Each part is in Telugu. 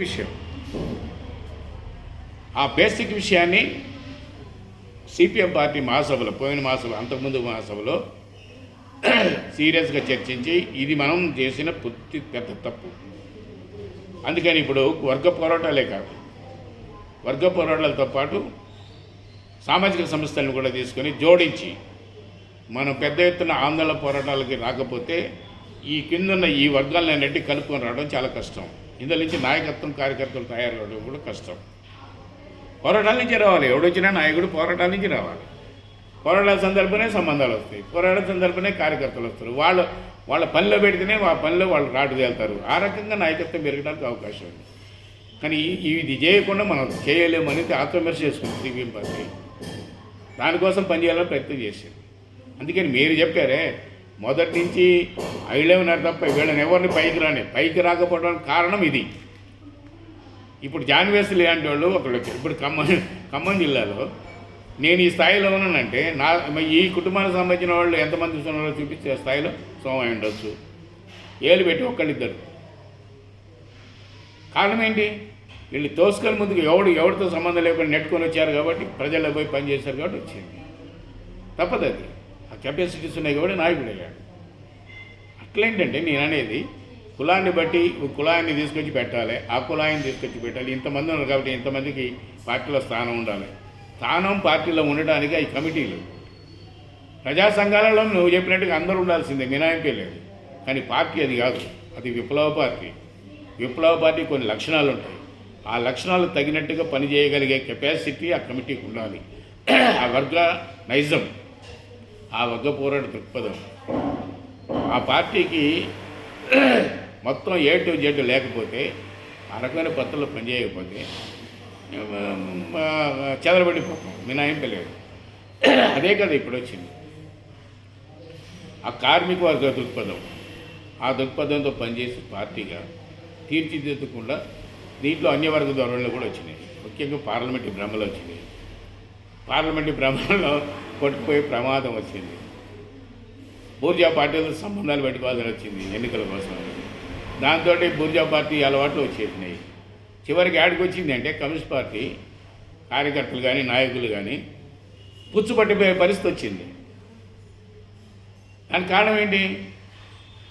విషయం ఆ బేసిక్ విషయాన్ని సిపిఎం పార్టీ మహాసభలో పోయిన మహాసభలో అంతకుముందు మహాసభలో సీరియస్గా చర్చించి ఇది మనం చేసిన పెద్ద తప్పు. అందుకని ఇప్పుడు వర్గ పోరాటాలే కాదు, వర్గ పోరాటాలతో పాటు సామాజిక సంస్థలను కూడా తీసుకొని జోడించి మనం పెద్ద ఎత్తున ఆందోళన పోరాటాలకి రాకపోతే ఈ కిందన్న ఈ వర్గాలన్నింటి కలుపుకొని రావడం చాలా కష్టం. ఇందులో నుంచి నాయకత్వం కార్యకర్తలు తయారు కావడం కూడా కష్టం. పోరాటాల నుంచి రావాలి, ఎవడొచ్చినా నాయకుడు పోరాటాల నుంచి రావాలి. పోరాటాల సందర్భనే సంబంధాలు వస్తాయి, పోరాటాల సందర్భనే కార్యకర్తలు వస్తారు. వాళ్ళ పనిలో పెడితేనే ఆ పనిలో వాళ్ళు రాటు తేలుతారు. ఆ రకంగా నాయకత్వం పెరగడానికి అవకాశం ఉంది. కానీ ఇది చేయకుండా మనం చేయలేమని ఆత్మవిమర్శ చేసుకుంది సిపిఎం పార్టీ. దానికోసం పనిచేయాలని ప్రయత్నం చేశారు. అందుకని మీరు చెప్పారే మొదటి నుంచి ఐళ్ళే ఉన్నారు తప్ప వీళ్ళని ఎవరిని పైకి రాకపోవడానికి కారణం ఇది. ఇప్పుడు జాన్వేసులు లాంటి వాళ్ళు ఒకళ్ళు ఇప్పుడు ఖమ్మం జిల్లాలో నేను ఈ స్థాయిలో ఉన్నానంటే ఈ కుటుంబానికి సంబంధించిన వాళ్ళు ఎంతమంది ఉన్నారో చూపించే స్థాయిలో సోమయ్య ఉండొచ్చు, ఏలు పెట్టి ఒక్కళ్ళిద్దరు. కారణం ఏంటి? వీళ్ళు తోసుకొని ముందుకు ఎవరితో సంబంధం లేకుండా నెట్టుకొని వచ్చారు కాబట్టి, ప్రజల్లో పోయి పనిచేశారు కాబట్టి వచ్చింది. తప్పదు, అది ఆ కెపాసిటీస్ ఉన్నాయి కాబట్టి నాయకుడు అయ్యాడు. అట్లేంటంటే నేను అనేది కులాన్ని బట్టి కులాన్ని తీసుకొచ్చి పెట్టాలి, ఆ కులాన్ని తీసుకొచ్చి పెట్టాలి. ఇంతమంది ఉన్నారు కాబట్టి ఇంతమందికి పార్టీలో స్థానం ఉండాలి. స్థానం పార్టీలో ఉండడానికి ఈ కమిటీలు, ప్రజా సంఘాలలో నువ్వు చెప్పినట్టుగా అందరూ ఉండాల్సిందే, మినహాయింపే లేదు. కానీ పార్టీ అది కాదు, అది విప్లవ పార్టీ. విప్లవ పార్టీ కొన్ని లక్షణాలు ఉంటాయి. ఆ లక్షణాలు తగినట్టుగా పనిచేయగలిగే కెపాసిటీ ఆ కమిటీకి ఉండాలి. ఆ వర్గ నైజం, ఆ వర్గ పోరాట దృక్పథం ఆ పార్టీకి మొత్తం ఏ టు జెడ్ లేకపోతే, ఆ రకమైన పద్ధతిలో పనిచేయకపోతే చెదరబడిపోతాం, మినహాయింపే లేదు. అదే కదా ఇప్పుడు వచ్చింది. ఆ కార్మిక వర్గ దృక్పథం, ఆ దృక్పథంతో పనిచేసి పార్టీగా తీర్చిదిద్దకుండా దీంట్లో అన్యవర్గ ధోరణులు కూడా వచ్చినాయి. ముఖ్యంగా పార్లమెంటు భ్రమలు వచ్చినాయి. పార్లమెంటు భ్రమలో కొట్టుకుపోయే ప్రమాదం వచ్చింది. బూర్జా పార్టీలతో సంబంధాలు పెట్టుకోవాల్సి వచ్చింది ఎన్నికల కోసం. దాంతో బూర్జా పార్టీ అలవాట్లు వచ్చేసినాయి. చివరికి యాడికి వచ్చింది అంటే కమ్యూనిస్ట్ పార్టీ కార్యకర్తలు కానీ నాయకులు కానీ పుచ్చుపట్టిపోయే పరిస్థితి వచ్చింది. దానికి కారణం ఏంటి?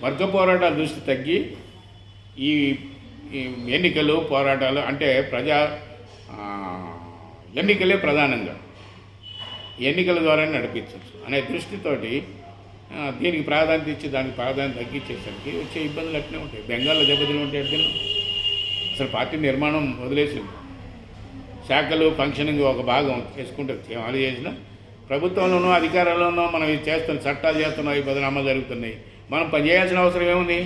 వర్గ పోరాటాల దృష్టి తగ్గి ఈ ఎన్నికలు పోరాటాలు అంటే ఎన్నికలే ప్రధానంగా ఎన్నికల ద్వారా నడిపించవచ్చు అనే దృష్టితోటి దీనికి ప్రాధాన్యత ఇచ్చి దానికి ప్రాధాన్యత తగ్గించేసరికి వచ్చే ఇబ్బందులు అట్లే ఉంటాయి. బెంగాల్లో దెబ్బతిని ఉంటాయి. అసలు పార్టీ నిర్మాణం వదిలేసింది. శాఖలు ఫంక్షనింగ్ ఒక భాగం చేసుకుంటే అమలు చేసిన ప్రభుత్వంలోనూ అధికారంలోనూ మనం ఇది చేస్తున్నాం, చట్టాలు చేస్తున్నాం, ఈ పదవి అమలు జరుగుతున్నాయి. మనం పనిచేయాల్సిన అవసరం ఏముంది?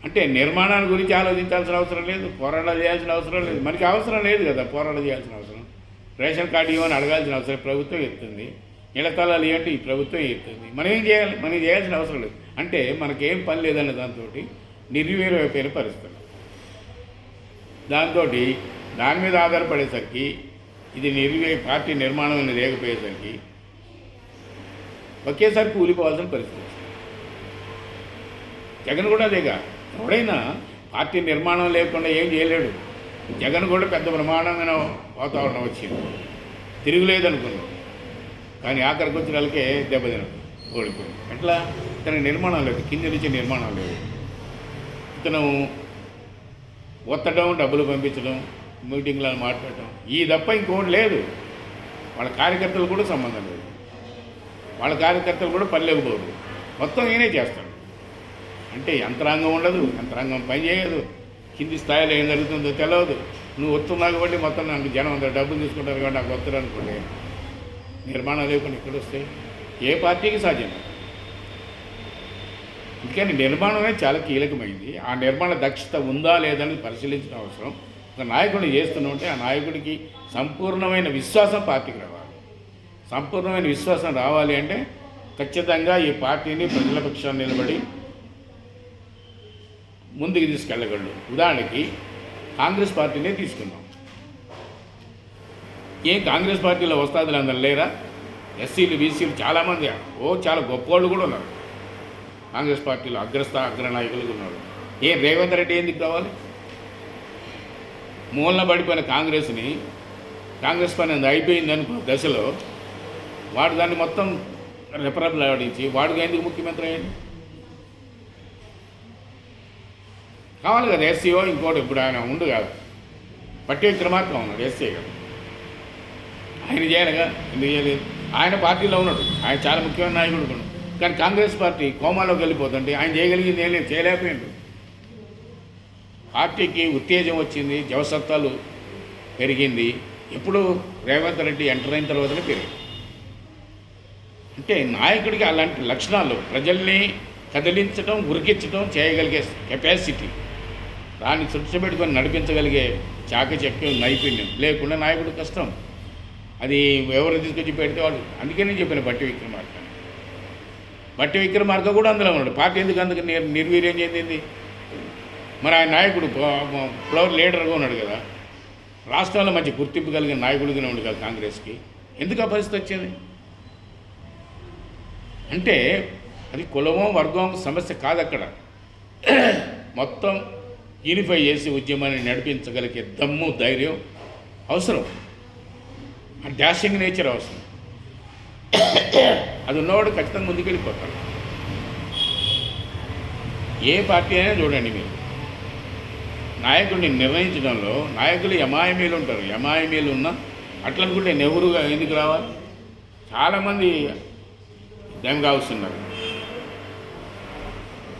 అంటే నిర్మాణాల గురించి ఆలోచించాల్సిన అవసరం లేదు, పోరాటాలు చేయాల్సిన అవసరం లేదు. మనకి అవసరం లేదు కదా పోరాటాలు చేయాల్సిన అవసరం. రేషన్ కార్డు ఇవ్వని అడగాల్సిన అవసరం ప్రభుత్వం ఇస్తుంది. ఇళ్ల స్థలాలు ఇవ్వంటే ఈ ప్రభుత్వం ఇస్తుంది. మనం ఏం చేయాలి? మనం చేయాల్సిన అవసరం లేదు. అంటే మనకేం పని లేదన్న దాంతో నిర్వీర్యమైపోయిన పరిస్థితులు. దాంతో దాని మీద ఆధారపడేసరికి ఇది పార్టీ నిర్మాణం అనేది లేకపోయేసరికి ఒకేసారి కూలిపోవాల్సిన పరిస్థితి. జగన్ కూడా అదేగా. ఎవడైనా పార్టీ నిర్మాణం లేకుండా ఏం చేయలేడు. జగన్ కూడా పెద్ద బ్రహ్మాండమైన వాతావరణం వచ్చింది, తిరుగులేదనుకున్నాం. కానీ ఆఖరికి వచ్చిన వాళ్ళకే దెబ్బతిన ఓడిపోయింది. ఎట్లా? ఇతనికి నిర్మాణం లేదు, కింద నుంచి నిర్మాణం లేదు. ఇతను ఒత్తడం, డబ్బులు పంపించడం, మీటింగ్లను మాట్లాడటం, ఈ తప్ప ఇంకోటి లేదు. వాళ్ళ కార్యకర్తలు కూడా సంబంధం లేదు. వాళ్ళ కార్యకర్తలు కూడా పనిలేకపోరు. మొత్తం ఈయనే చేస్తాడు. అంటే యంత్రాంగం ఉండదు, యంత్రాంగం పని చేయదు, కింది స్థాయిలో ఏం జరుగుతుందో తెలియదు. నువ్వు వస్తున్నావు కాబట్టి మొత్తం నాకు జనం అంతా డబ్బులు తీసుకుంటారు కాబట్టి నాకు వస్తారు అనుకోండి. నిర్మాణం లేకుండా ఇక్కడ వస్తాయి. ఏ పార్టీకి సాధ్యం. అందుకని నిర్మాణమే చాలా కీలకమైంది. ఆ నిర్మాణ దక్షత ఉందా లేదని పరిశీలించిన అవసరం. ఒక నాయకుడిని చేస్తుంటే ఆ నాయకుడికి సంపూర్ణమైన విశ్వాసం పార్టీకి రావాలి. సంపూర్ణమైన విశ్వాసం రావాలి అంటే ఖచ్చితంగా ఈ పార్టీని ప్రజల పక్షాన్ని నిలబడి ముందుకు తీసుకెళ్ళగలడు. ఉదాహరణకి కాంగ్రెస్ పార్టీనే తీసుకుందాం. కాంగ్రెస్ పార్టీలో వస్తాదులు అందరూ లేరా? ఎస్సీలు బీసీలు చాలామంది చాలా గొప్పవాళ్ళు కూడా ఉన్నారు. కాంగ్రెస్ పార్టీలో అగ్రనాయకులు ఉన్నారు. రేవంత్ రెడ్డి ఎందుకు కావాలి? మూలన పడిపోయిన కాంగ్రెస్ పని అయిపోయింది అనుకున్న దశలో వాడు దాన్ని మొత్తం రెపరెపలాడించి వాడుగా ఎందుకు ముఖ్యమంత్రి అయ్యాడు? కావాలి కదా ఎస్సీఓ. ఇంకోటి ఇప్పుడు ఆయన ఉండు కాదు, పట్టి విక్రమార్క ఉన్నాడు ఎస్సీ కదా, ఆయన చేయాలిగా, ఎందుకు చేయలేదు? ఆయన పార్టీలో ఉన్నాడు, ఆయన చాలా ముఖ్యమైన నాయకుడు ఉన్నాడు. కానీ కాంగ్రెస్ పార్టీ కోమాలోకి వెళ్ళిపోతుంటే ఆయన చేయగలిగింది ఏం లేదు, చేయలేకపోయిండు. పార్టీకి ఉత్తేజం వచ్చింది, జవసత్తాలు పెరిగింది. ఎప్పుడు రేవంత్ రెడ్డి ఎంటర్ అయిన తర్వాతనే పెరిగింది. అంటే నాయకుడికి అలాంటి లక్షణాలు, ప్రజల్ని కదిలించడం, ఉరికించడం చేయగలిగే కెపాసిటీ, దాన్ని చుట్టబెట్టుకొని నడిపించగలిగే చాకచక్యం, నైపుణ్యం లేకుండా నాయకుడు కష్టం. అది ఎవరు తీసుకొచ్చి పెడితే వాళ్ళు. అందుకే నేను చెప్పిన బట్టి విక్రమార్క కూడా అందులో ఉన్నాడు. పార్టీ అందుకు నిర్వీర్యం చెందింది. మరి ఆయన నాయకుడు ఫ్లోర్ లీడర్గా ఉన్నాడు కదా, రాష్ట్రంలో మంచి గుర్తింపు కలిగిన నాయకుడిగానే ఉండు కదా కాంగ్రెస్కి. ఎందుకు ఆ పరిస్థితి వచ్చింది అంటే అది కులమో వర్గం సమస్య కాదు. అక్కడ మొత్తం యూనిఫై చేసి ఉద్యమాన్ని నడిపించగలిగే దమ్ము, ధైర్యం అవసరం. ఆ డాషింగ్ నేచర్ అవసరం. అది ఉన్నవాడు ఖచ్చితంగా ముందుకెళ్ళిపోతాడు. ఏ పార్టీ అయినా చూడండి మీరు, నాయకుడిని నిర్ణయించడంలో నాయకులు ఎమాయమీలు ఉంటారు. ఎమాయమీలు ఉన్నా అట్లా అనుకుంటే నెహ్రూగా ఎందుకు రావాలి? చాలామంది దెమ్ కావస్తున్నారు.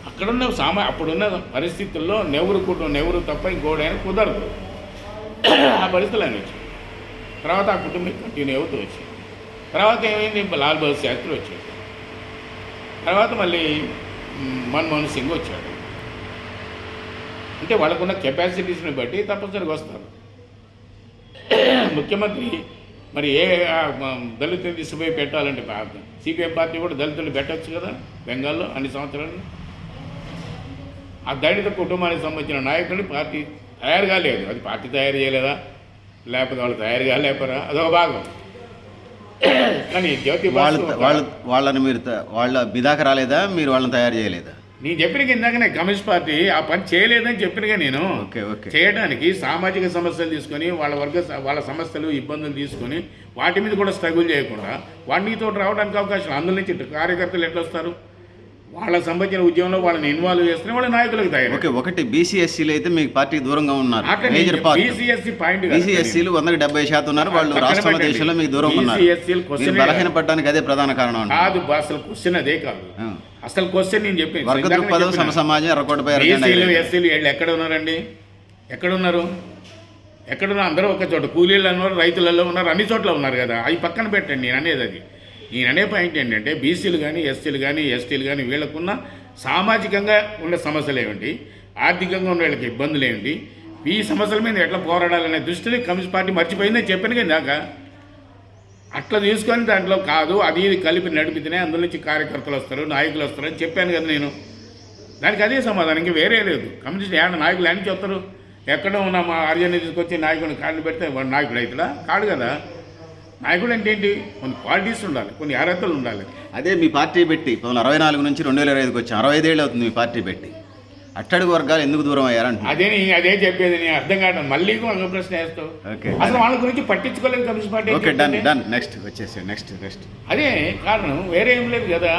అక్కడున్న అప్పుడున్న పరిస్థితుల్లో నెహ్రూ తప్ప ఇంకోడైనా కుదరదు. ఆ పరిస్థితులు ఆయన వచ్చాయి. తర్వాత ఆ కుటుంబం కంటిన్యూ అవుతూ వచ్చింది. తర్వాత ఏమైంది, లాల్ బహదూర్ శాస్త్రి వచ్చాడు. తర్వాత మళ్ళీ మన్మోహన్ సింగ్ వచ్చాడు. అంటే వాళ్ళకున్న కెపాసిటీస్ని బట్టి తప్పనిసరిగా వస్తారు. ముఖ్యమంత్రి మరి దళితులు తీసుకుపోయి పెట్టాలంటే సిపిఎం పార్టీ కూడా దళితులు పెట్టచ్చు కదా బెంగాల్లో అన్ని సంవత్సరాలు. ఆ దళిత కుటుంబానికి సంబంధించిన నాయకుడిని పార్టీ తయారు కాలేదు. అది పార్టీ తయారు చేయలేదా, లేకపోతే వాళ్ళు తయారు కాలేపరా, అదొక భాగం. కానీ జ్యోతి వాళ్ళని మీరు వాళ్ళ బిదాక రాలేదా, మీరు వాళ్ళని తయారు చేయలేదా? నేను చెప్పిన ఇందాకనే కమ్యూనిస్ట్ పార్టీ ఆ పని చేయలేదని చెప్పినగా నేను. చేయడానికి సామాజిక సమస్యలు తీసుకొని వాళ్ళ సమస్యలు, ఇబ్బందులు తీసుకొని వాటి మీద కూడా స్ట్రగుల్ చేయకుండా వాటితో రావడానికి అవకాశం. అందులో నుంచి కార్యకర్తలు ఎట్లా వస్తారు? వాళ్ళకి సంబంధించిన ఉద్యమంలో వాళ్ళని ఇన్వాల్వ్ చేస్తున్న వాళ్ళ నాయకులకు తయారు. ఒకటి బీసీఎస్సీలు అయితే మీకు పార్టీ దూరంగా ఉన్నారు. బీసీఎస్సీ పాయింట్, బీసీఎస్సీలు 100% ఉన్నారు. వాళ్ళు రాష్ట్రంలో దేశంలో మీకు దూరంగా ఉన్నారు. బలహీనపడడానికి అదే ప్రధాన కారణం కాదు. అసలు క్వశ్చన్ అదే కాదు. అసలు క్వశ్చన్ నేను చెప్పి వర్గ దృక్పథం, సమాజం ఎస్సీలు వీళ్ళు ఎక్కడ ఉన్నారండి? ఎక్కడున్నారు? ఎక్కడున్నారు? అందరూ ఒక చోట. కూలీలు అన్నారు, రైతులలో ఉన్నారు, అన్ని చోట్ల ఉన్నారు కదా. అవి పక్కన పెట్టండి. నేను అనేది అది. నేను అనే పాయింట్ ఏంటంటే బీసీలు కానీ, ఎస్సీలు కానీ, ఎస్టీలు కానీ వీళ్ళకున్న సామాజికంగా ఉన్న సమస్యలు ఏమిటి, ఆర్థికంగా ఉన్న వీళ్ళకి ఇబ్బందులు ఏమిటి, ఈ సమస్యల మీద ఎట్లా పోరాడాలనే దృష్టిని కమ్యూనిస్ట్ పార్టీ మర్చిపోయిందని చెప్పాను కదా ఇందాక. అట్లా తీసుకొని దాంట్లో కాదు, అది ఇది కలిపి నడిపితేనే అందులో నుంచి కార్యకర్తలు వస్తారు, నాయకులు వస్తారు అని చెప్పాను కదా నేను. దానికి అదే సమాధానం, ఇంకా వేరే లేదు. కమ్యూనిస్ట్ నాయకులు అని చెప్తారు. ఎక్కడో ఉన్న మా ఆర్యాన్ని తీసుకొచ్చి నాయకుడిని కాళ్ళు పెడితే వాడు నాయకుడు అవుతుందా? కాడు కదా. నాయకుడు అంటే ఏంటి? కొన్ని క్వాలిటీస్ ఉండాలి, కొన్ని అర్హతలు ఉండాలి. అదే మీ పార్టీ పెట్టి 1964 నుంచి 2025కి వచ్చి 65 ఏళ్ళు అవుతుంది మీ పార్టీ పెట్టి. అట్టడుగు వర్గాలు ఎందుకు దూరం అయ్యారంట? అదే చెప్పేది. నేను అర్థం కావడం. మళ్ళీ ఒక ప్రశ్న వేస్తావు. అసలు వాళ్ళ గురించి పట్టించుకోలేదు communist party. Okay, done. Next అదే కారణం, వేరే ఏం లేదు కదా.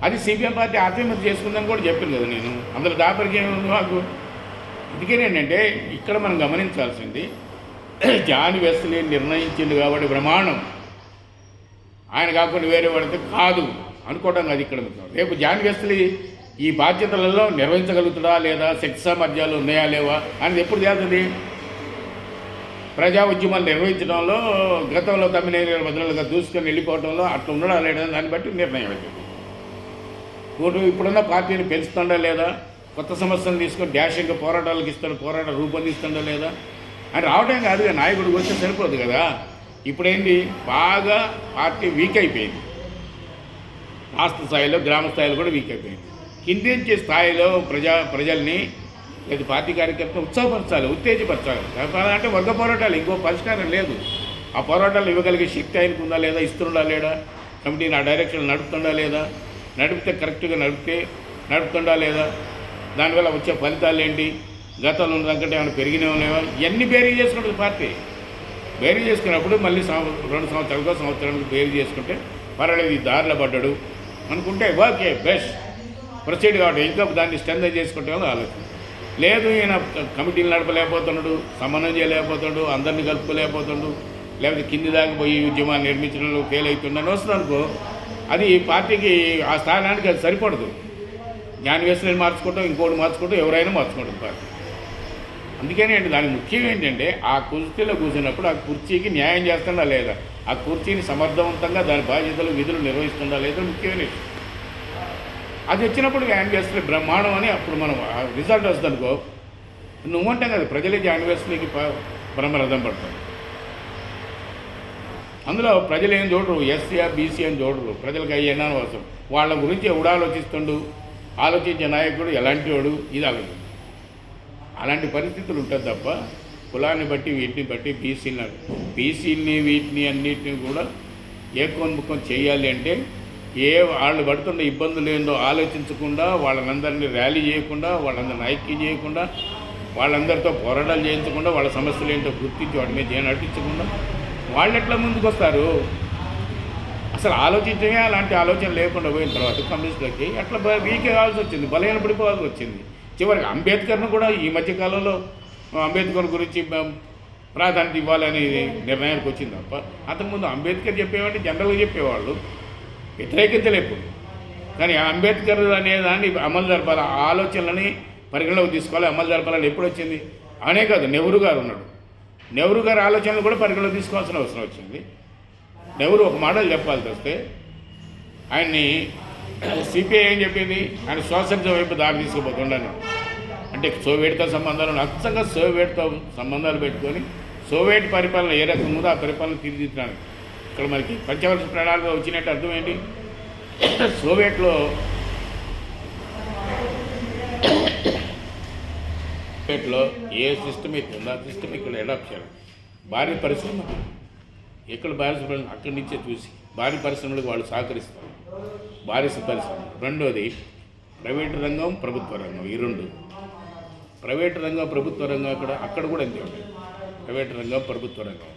అది సిపిఎం పార్టీ ఆత్మహత్య చేసుకుందని కూడా చెప్పాను కదా నేను. అందులో దాపరికి ఏముంది మాకు. అందుకేనేంటంటే ఇక్కడ మనం గమనించాల్సింది, జాన్ వెస్లీ నిర్ణయించింది కాబట్టి ప్రమాణం, ఆయన కాకుండా వేరే పడితే కాదు అనుకోవడం కాదు ఇక్కడ. రేపు జాన్ వెస్లీ ఈ బాధ్యతలలో నిర్వహించగలుగుతాడా లేదా, శక్తి సామర్థ్యాలు ఉన్నాయా లేవా అనేది ఎప్పుడు తేలుతుంది? ప్రజా ఉద్యమాలు నిర్వహించడంలో, గతంలో తమ్మినేని బదులుగా దూసుకొని వెళ్ళిపోవడంలో అట్లా ఉండడా లేదా దాన్ని బట్టి నిర్ణయం అవుతుంది. ఇప్పుడున్న పార్టీని పెంచుతుండా లేదా, కొత్త సమస్యలు తీసుకొని డాషింగ్ పోరాటాలకు పోరాటం రూపొందిస్తుందా లేదా అని రావడం కాదు. నాయకుడు వస్తే సరిపోదు కదా. ఇప్పుడేంటి, బాగా పార్టీ వీక్ అయిపోయింది. రాష్ట్ర స్థాయిలో, గ్రామ స్థాయిలో కూడా వీక్ అయిపోయింది. కిందించే స్థాయిలో ప్రజల్ని లేదా పార్టీ కార్యకర్తలు ఉత్సాహపరచాలి, ఉత్తేజపరచాలి. అంటే వర్గ పోరాటాలు, ఇంకో పరిష్కారం లేదు. ఆ పోరాటాలు ఇవ్వగలిగే శక్తి ఆయనకు ఉందా లేదా, ఇస్తుండా లేడా, కమిటీని ఆ డైరెక్షన్ నడుపుతుండా లేదా, నడిపితే కరెక్ట్గా నడుపుతుండా లేదా, దానివల్ల వచ్చే ఫలితాలు ఏంటి, గతంలో ఉన్న తగ్గట్టు ఏమైనా పెరిగినా లేవా, ఇవన్నీ బేరీ చేసుకుంటుంది పార్టీ. బేరీ చేసుకున్నప్పుడు మళ్ళీ 2 సంవత్సరాలకో సంవత్సరానికి బేరీ చేసుకుంటే పర్వాలేదు, ఈ దారిలో పడ్డాడు అనుకుంటే ఓకే బెస్ట్ ప్రొసీడ్ కావడం, ఇంకా దాన్ని స్ట్రెంథన్ చేసుకుంటే ఆలోచన లేదు. ఈయన కమిటీలు నడపలేకపోతున్నాడు, సమన్వయం చేయలేకపోతాడు, అందరినీ కలుపుకోలేకపోతాడు, లేకపోతే కింది దాకా పోయి ఉద్యమాన్ని నిర్మించడంలో ఫెయిల్ అవుతుందని వస్తుంది అనుకో, అది పార్టీకి ఆ స్థానానికి అది సరిపడదు. జ్ఞానవేశ్వరుని మార్చుకోవటం, ఇంకోటి మార్చుకోవటం, ఎవరైనా మార్చుకోవడం పార్టీ. అందుకని అంటే దానికి ముఖ్యం ఏంటంటే ఆ కుర్చీలో కూర్చున్నప్పుడు ఆ కుర్చీకి న్యాయం చేస్తుందా లేదా, ఆ కుర్చీని సమర్థవంతంగా దాని బాధ్యతలు విధులు నిర్వహిస్తుందా లేదా ముఖ్యమైన విషయం. అది వచ్చినప్పుడు జ్ఞానవేశ్వరి బ్రహ్మాండం అని అప్పుడు మనం రిజల్ట్ వస్తుంది అనుకో, నువ్వంటాం కదా ప్రజలే జ్ఞానవేశ్వరికి బ్రహ్మరథం పడతారు. అందులో ప్రజలు ఏం చూడరు, ఎస్సీ బీసీ అని చూడరు, ప్రజలకు అయ్యేనా అవసరం. వాళ్ళ గురించి ఎవడు ఆలోచిస్తుండు, ఆలోచించే నాయకుడు ఎలాంటి వాడు, ఇది ఆలోచన. అలాంటి పరిస్థితులు ఉంటుంది తప్ప కులాన్ని బట్టి వీటిని బట్టి బీసీలని వీటిని అన్నిటిని కూడా ఏకోన్ముఖం చేయాలి అంటే వాళ్ళు పడుతున్న ఇబ్బందులు ఏందో ఆలోచించకుండా, వాళ్ళందరినీ ర్యాలీ చేయకుండా, వాళ్ళందరినీ ఐక్యం చేయకుండా, వాళ్ళందరితో పోరాటాలు చేయించకుండా, వాళ్ళ సమస్యలు ఏంటో గుర్తించి వాటి మీద నటించకుండా వాళ్ళు ఎట్లా ముందుకు వస్తారు. అసలు ఆలోచించమే అలాంటి ఆలోచన లేకుండా పోయిన తర్వాత కమ్యూనిస్టులకి అట్లా వీకే కావాల్సి వచ్చింది, బలహీన పడిపోవాల్సి వచ్చింది. చివరికి అంబేద్కర్ను కూడా ఈ మధ్యకాలంలో అంబేద్కర్ గురించి ప్రాధాన్యత ఇవ్వాలని నిర్ణయానికి వచ్చింది తప్ప అంతకుముందు అంబేద్కర్ చెప్పేవాళ్ళు జనరల్గా చెప్పేవాళ్ళు, వ్యతిరేకత లేదు. కానీ అంబేద్కర్ అనే దాన్ని అమలు జరపాలి, ఆ ఆలోచనలని పరిగణలోకి తీసుకోవాలి, అమలు జరపాలని ఎప్పుడు వచ్చింది. అనే కాదు, నెహ్రూ గారు ఉన్నాడు, నెహ్రూ గారి ఆలోచనలు కూడా పరిగణలోకి తీసుకోవాల్సిన అవసరం వచ్చింది. నెహ్రూ ఒక మాటలు చెప్పాల్సి వస్తే ఆయన్ని సిపిఐ ఏం చెప్పింది, ఆయన సోషలిజం వైపు దారి తీసుకుపోతుండను. అంటే సోవియట్తో సంబంధాలు అచ్చంగా సోవియట్తో సంబంధాలు పెట్టుకొని సోవియట్ పరిపాలన ఏ రకంగా ఉందో ఆ పరిపాలన తీర్చిదిద్దాను. ఇక్కడ మనకి పంచవర్ష ప్రణాళిక వచ్చినట్టు అర్థం ఏంటి, సోవియట్లో ఏ సిస్టమ్ అయితే ఉందో ఆ సిస్టమ్ ఇక్కడ అడాప్ట్ చేయాలి. భారీ పరిశ్రమ ఎక్కడ భారీ పరిశ్రమ అక్కడి నుంచే చూసి భారీ పరిశ్రమలకు వాళ్ళు సహకరిస్తారు. భారీ పరిశ్రమ. రెండోది ప్రైవేటు రంగం, ప్రభుత్వ రంగం, ఈ రెండు. ప్రైవేటు రంగం, ప్రభుత్వ రంగం అక్కడ కూడా అంతే ఉంటాయి. ప్రైవేటు రంగం, ప్రభుత్వ రంగం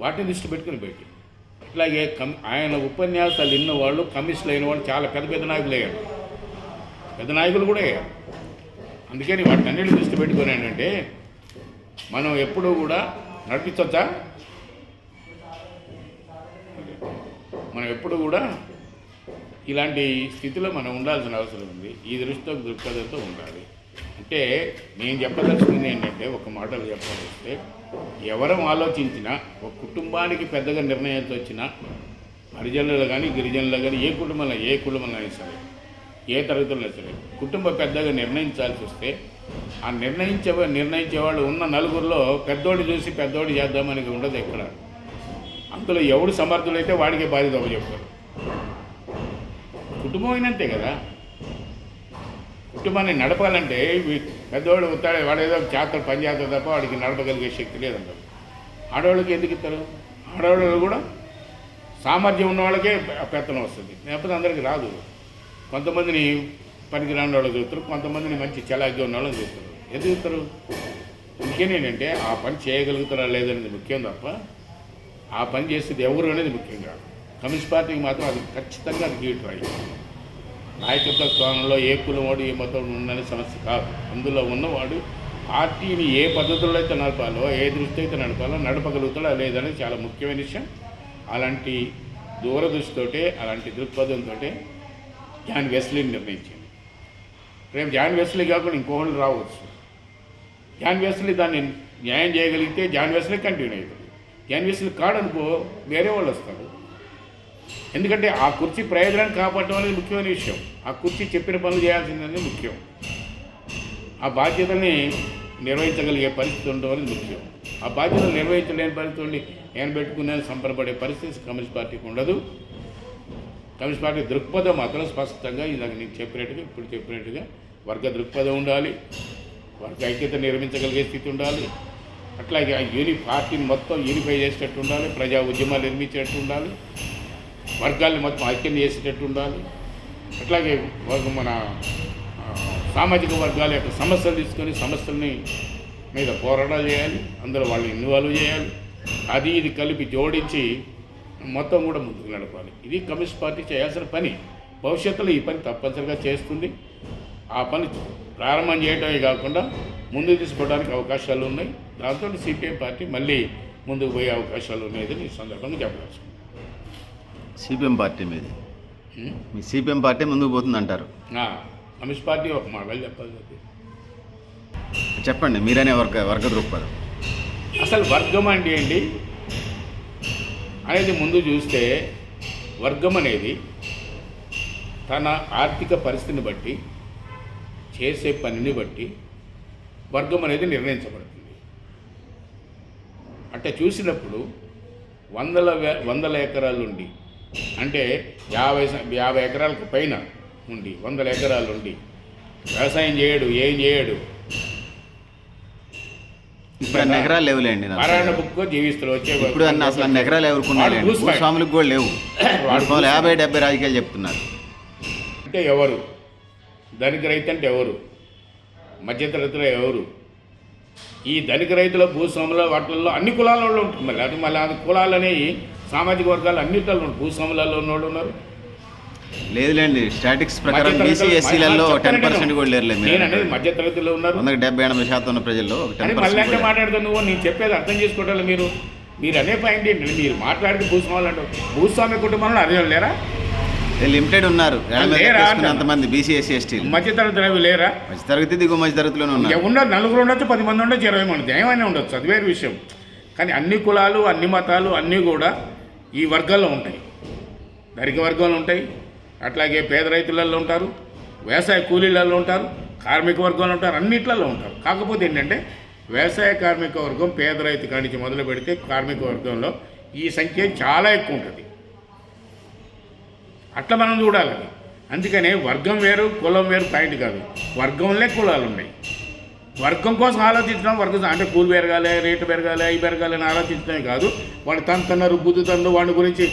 వాటిని దృష్టి పెట్టుకుని పెట్టి ఇట్లాగే ఆయన ఉపన్యాసాలు విన్న వాళ్ళు, కమిషన్లు అయిన వాళ్ళు చాలా పెద్ద పెద్ద నాయకులు అయ్యారు, పెద్ద నాయకులు కూడా అయ్యారు. అందుకని వాటిని అన్నిటి దృష్టి పెట్టుకుని ఏంటంటే మనం ఎప్పుడూ కూడా నడిపించవచ్చా, మనం ఎప్పుడు కూడా ఇలాంటి స్థితిలో మనం ఉండాల్సిన అవసరం ఉంది. ఈ దృక్పథంతో ఉండాలి. అంటే నేను చెప్పదలుచుకుంది ఏంటంటే ఒక మాటలు చెప్పాల్సి ఎవరం ఆలోచించినా ఒక కుటుంబానికి పెద్దగా నిర్ణయాలతో వచ్చినా హరిజనులు కానీ గిరిజనులు కానీ ఏ కుటుంబంలో అయినా సరే, ఏ తరగతుల్లో సరే కుటుంబ పెద్దగా నిర్ణయించాల్సి వస్తే ఆ నిర్ణయించేవాళ్ళు ఉన్న నలుగురిలో పెద్దోడు చూసి పెద్దోడు చేద్దామని ఉండదు ఎక్కడ. అందులో ఎవడు సమర్థులైతే వాడికే బాధ్యత చెప్తారు. కుటుంబం అయినంతే కదా, కుటుంబాన్ని నడపాలంటే పెద్దవాడు ఉత్తాడు, వాడు ఏదో చేస్తాడు పని చేస్తాడు తప్ప వాడికి నడపగలిగే శక్తి లేదంటారు. ఆడవాళ్ళకి ఎందుకు ఇస్తారు? ఆడవాళ్ళు కూడా సామర్థ్యం ఉన్న వాళ్ళకే పెత్తనం వస్తుంది, లేకపోతే అందరికీ రాదు. కొంతమందిని పనికి రాని వాళ్ళు చూస్తారు, కొంతమందిని మంచి చలాగ్గా ఉన్న వాళ్ళని చూస్తారు. ఎందుకు ఇస్తారు? ఇంకేనేంటంటే ఆ పని చేయగలుగుతారా లేదనేది ముఖ్యం తప్ప ఆ పని చేసేది ఎవరు అనేది ముఖ్యం కాదు. కమ్యూనిస్ట్ పార్టీకి మాత్రం అది ఖచ్చితంగా అది గీటురాయి. నాయకత్వ స్థానంలో ఏ కులం వాడు ఏ మతం ఉందనే సమస్య కాదు. అందులో ఉన్నవాడు పార్టీని ఏ పద్ధతుల్లో అయితే నడపాలో, ఏ దృష్టి అయితే నడపాలో నడపగలుగుతాడో లేదనేది చాలా ముఖ్యమైన విషయం. అలాంటి దూరదృష్టితోటే, అలాంటి దృక్పథంతో జాన్ వెస్లీని నిర్ణయించింది. రేపు జాన్ వెస్లీ కాకుండా ఇంకోళ్ళు రావచ్చు. జాన్ వెస్లీ దాన్ని న్యాయం చేయగలిగితే జాన్ వెస్లీ కంటిన్యూ అవుతుంది. జాన్ వెస్లీ కాడనుకో వేరే వాళ్ళు వస్తారు. ఎందుకంటే ఆ కుర్చీ ప్రయోజనాన్ని కాపాడటం అనేది ముఖ్యమైన విషయం. ఆ కుర్చీ చెప్పిన పనులు చేయాల్సిందనేది ముఖ్యం. ఆ బాధ్యతని నిర్వహించగలిగే పరిస్థితి ఉండడం అనేది ముఖ్యం. ఆ బాధ్యతలు నిర్వహించలేని పరిస్థితుల్ని నేను పెట్టుకునే సంపరపడే పరిస్థితి కమ్యూనిస్ట్ పార్టీకి ఉండదు. కమ్యూనిస్ట్ పార్టీ దృక్పథం మాత్రం స్పష్టంగా ఇందాక నేను చెప్పినట్టుగా ఇప్పుడు చెప్పినట్టుగా వర్గ దృక్పథం ఉండాలి, వర్గ ఐక్యత నిర్మించగలిగే స్థితి ఉండాలి. అట్లాగే ఆ పార్టీని మొత్తం యూనిఫై చేసేటట్టు ఉండాలి, ప్రజా ఉద్యమాలు నిర్మించేటట్టు ఉండాలి, వర్గాల్ని మొత్తం ఐక్యం చేసేటట్టు ఉండాలి. అట్లాగే మన సామాజిక వర్గాల యొక్క సమస్యలు తీసుకొని సమస్యల్ని మీద పోరాటాలు చేయాలి, అందులో వాళ్ళని ఇన్వాల్వ్ చేయాలి, అది ఇది కలిపి జోడించి మొత్తం కూడా ముందుకు నడపాలి. ఇది కమ్యూనిస్ట్ పార్టీ చేయాల్సిన పని. భవిష్యత్తులో ఈ పని తప్పనిసరిగా చేస్తుంది. ఆ పని ప్రారంభం చేయడమే కాకుండా ముందుకు తీసుకోవడానికి అవకాశాలు ఉన్నాయి. దాంతో సిపిఎం పార్టీ మళ్ళీ ముందుకు పోయే అవకాశాలు ఉన్నాయని ఈ సందర్భంగా చెప్పవచ్చు. సిపిఎం పార్టీ మీది, మీ సిపిఎం పార్టీ ముందుకు పోతుంది అంటారు. కమ్యూనిస్ట్ పార్టీ ఒక మాటలు చెప్పాలి. చెప్పండి, మీరనే వర్గ దృక్పథం. అసలు వర్గం అంటే ఏంటి అనేది ముందు చూస్తే, వర్గం అనేది తన ఆర్థిక పరిస్థితిని బట్టి, చేసే పనిని బట్టి వర్గం అనేది నిర్ణయించబడుతుంది. అంటే చూసినప్పుడు వందల ఎకరాలు ఉండి, అంటే 50 ఎకరాలకు పైన ఉండి, 100 ఎకరాలు ఉండి వ్యవసాయం చేయడు, ఏం చేయడు, ఇప్పుడు అన్ని ఎకరాలు లేవులేండి. నారాయణ బుక్ జీవిస్తారు వచ్చే. ఇప్పుడు అసలు అన్ని ఎకరాలు ఎవరుకున్నాయి, భూస్వాములకు కూడా లేవు. 50-70 రాజకీయాలు చెప్తున్నారు. అంటే ఎవరు ధనిక రైతు అంటే ఎవరు, మధ్యతరగతిలో ఎవరు? ఈ ధనిక రైతుల భూస్వాముల వాటిల్లో అన్ని కులాల వాళ్ళు ఉంటుంది. మళ్ళీ అది కులాలు అనేవి సామాజిక వర్గాలు అన్నింటిలో ఉంటారు. భూస్వాములలో ఉన్నోళ్ళు ఉన్నారు. లేదులేండి, స్టాటిక్స్ ప్రకారం బీసీ ఎస్సీలలో 10% కూడా లేరు. నేను అనేది మధ్యతరగతిలో ఉన్నారు. 70-80% ఉన్న ప్రజల్లో మళ్ళీ అంటే మాట్లాడుతావు నువ్వు. నేను చెప్పేది అర్థం చేసుకోవటాలి. మీరు అనే పాయింట్ ఏంటంటే, మీరు మాట్లాడితే భూస్వాములు అంటారు. భూస్వామ్య కుటుంబంలో అదే లేరా? లిమిటెడ్ ఉన్నారు అంతమంది బీసీ ఎస్సీ ఎస్టీ. మధ్యతరగతి లేరా? మధ్యతరగతి దిగువ మధ్యతరగతిలోనే ఉన్నారు. ఉండదు, 4 ఉండొచ్చు, 10 మంది ఉండొచ్చు, 20 మంది ఏమైనా ఉండొచ్చు, అది వేరే విషయం. కానీ అన్ని కులాలు, అన్ని మతాలు అన్నీ కూడా ఈ వర్గాల్లో ఉంటాయి. ధనిక వర్గంలో ఉంటాయి, అట్లాగే పేద రైతులలో ఉంటారు, వ్యవసాయ కూలీలలో ఉంటారు, కార్మిక వర్గంలో ఉంటారు, అన్నిట్లలో ఉంటారు. కాకపోతే ఏంటంటే వ్యవసాయ కార్మిక వర్గం, పేద రైతు కానించి మొదలు పెడితే కార్మిక వర్గంలో ఈ సంఖ్య చాలా ఎక్కువ ఉంటుంది. అట్లా మనం చూడాలి. అందుకనే వర్గం వేరు, కులం వేరు పాయింట్ కాదు. వర్గంలో కులాలు ఉన్నాయి. వర్గం కోసం ఆలోచించడం, వర్గం అంటే కూలి పెరగాలి, రేటు పెరగాలి, అవి పెరగాలి అని ఆలోచించడమే కాదు. వాడు తన్నుతున్నారు, బుద్ధుతన్ను, వాడి గురించి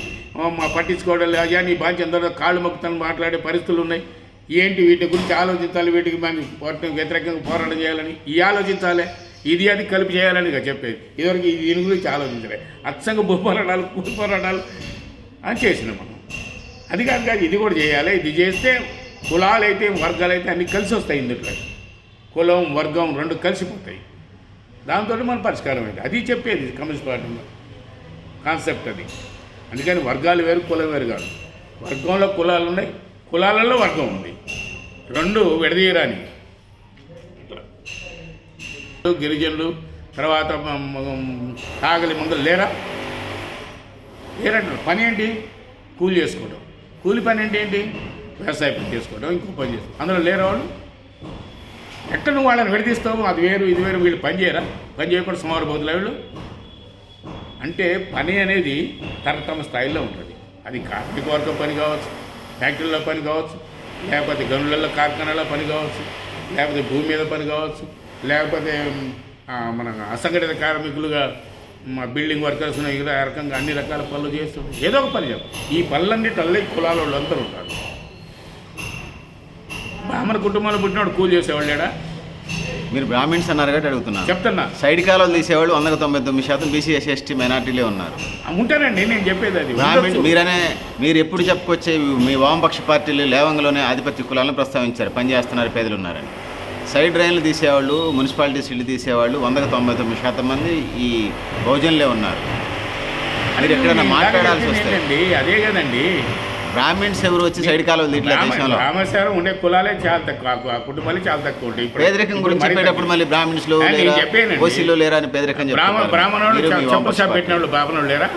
పట్టించుకోవడం అయ్యా నీ బాధ్యత కాళ్ళు మొక్కుతాను మాట్లాడే పరిస్థితులు ఉన్నాయి. ఏంటి వీటి గురించి ఆలోచించాలి, వీటికి వాటిని వ్యతిరేకంగా పోరాటం చేయాలని ఈ ఆలోచించాలి, ఇది అది కలిపి చేయాలని చెప్పేది. ఇదివరకు దీని గురించి ఆలోచించలే. అచ్చంగా భూ పోరాటాలు, కూలి పోరాటాలు అని చేసినాం మనం. అది కాదు, ఇది కూడా చేయాలి. ఇది చేస్తే కులాలైతే వర్గాలైతే అన్నీ కలిసి వస్తాయి. ఇందులో కులం వర్గం 2 కలిసిపోతాయి. దాంతో మన పరిష్కారం అయింది. అది చెప్పేది కమ్యూనిస్ట్ పార్టీలో కాన్సెప్ట్ అది. అందుకని వర్గాలు వేరు, కులం వేరు కాదు. వర్గంలో కులాలు ఉన్నాయి, కులాలలో వర్గం ఉంది. 2 విడదీయరాని. గిరిజనులు తర్వాత కాగలి ముందు లేరంటారు. పని ఏంటి? కూలి చేసుకోవడం. కూలి పని అంటే ఏంటి? వ్యవసాయ పని చేసుకోవడం, ఇంకో పని చేసుకోవడం. అందులో లేరా వాళ్ళు? ఎట్లా నువ్వు వాళ్ళని విడదీస్తావు? అది వేరు ఇది వేరు. వీళ్ళు పని చేయరా? పని చేయకుండా సుమారు బదులు వీళ్ళు. అంటే పని అనేది తమ స్థాయిలో ఉంటుంది. అది కార్మిక వర్గం పని కావచ్చు, ఫ్యాక్టరీలో పని కావచ్చు, లేకపోతే గనులలో కార్ఖానాలో పని కావచ్చు, లేకపోతే భూమి మీద పని కావచ్చు, లేకపోతే మన అసంఘటిత కార్మికులుగా బిల్డింగ్ వర్కర్స్ ఈ రకంగా అన్ని రకాల పనులు చేస్తుంటారు. ఏదో ఒక పని చెప్పు. ఈ పనులన్నిటిలో కులాల వాళ్ళు అందరూ ఉంటారు. బ్రాహ్మణ కుటుంబంలో పుట్టినవాడు కూలి చేసేవాళ్ళేడా? మీరు బ్రాహ్మిన్స్ అన్నారు కాబట్టి అడుగుతున్నా. చెప్తున్నా, సైడ్ కాలువలు తీసేవాళ్ళు 199% బీసీ ఎస్సీ ఎస్టీ మైనార్టీలే ఉన్నారు. ఉంటారండి, నేను చెప్పేది అది. బ్రాహ్మిన్స్ మీరు ఎప్పుడు చెప్పుకొచ్చే మీ వామపక్ష పార్టీలు లేవంగలోనే ఆధిపత్య కులాలను ప్రస్తావించారు, పనిచేస్తున్నారు, పేదలు ఉన్నారని. సైడ్ డ్రైన్లు తీసేవాళ్ళు, మున్సిపాలిటీస్ ఇల్లు తీసేవాళ్ళు 199% మంది ఈ బహుజనులే ఉన్నారు. మీరు ఎక్కడైనా మాట్లాడాల్సి వస్తుంది. అదే కదండి, బ్రాహ్మిన్స్ ఎవరు వచ్చి సైడ్ కాలువలు ఇట్లా దేశంలో రామేశ్వరం ఉండే కులాలే చాలా తక్కువ, కుటుంబాలు చాలా తక్కువ ఉంటాయి. పేదరికం గురించి చెప్పేటప్పుడు మళ్ళీ బ్రాహ్మిన్స్ లో ఓసీలో లేరా అని పేదరికం చెప్పారు. బ్రాహ్మణులు చెప్పుల షాప్ పెట్టిన వాళ్ళు బ్రాహ్మణులు లేరా?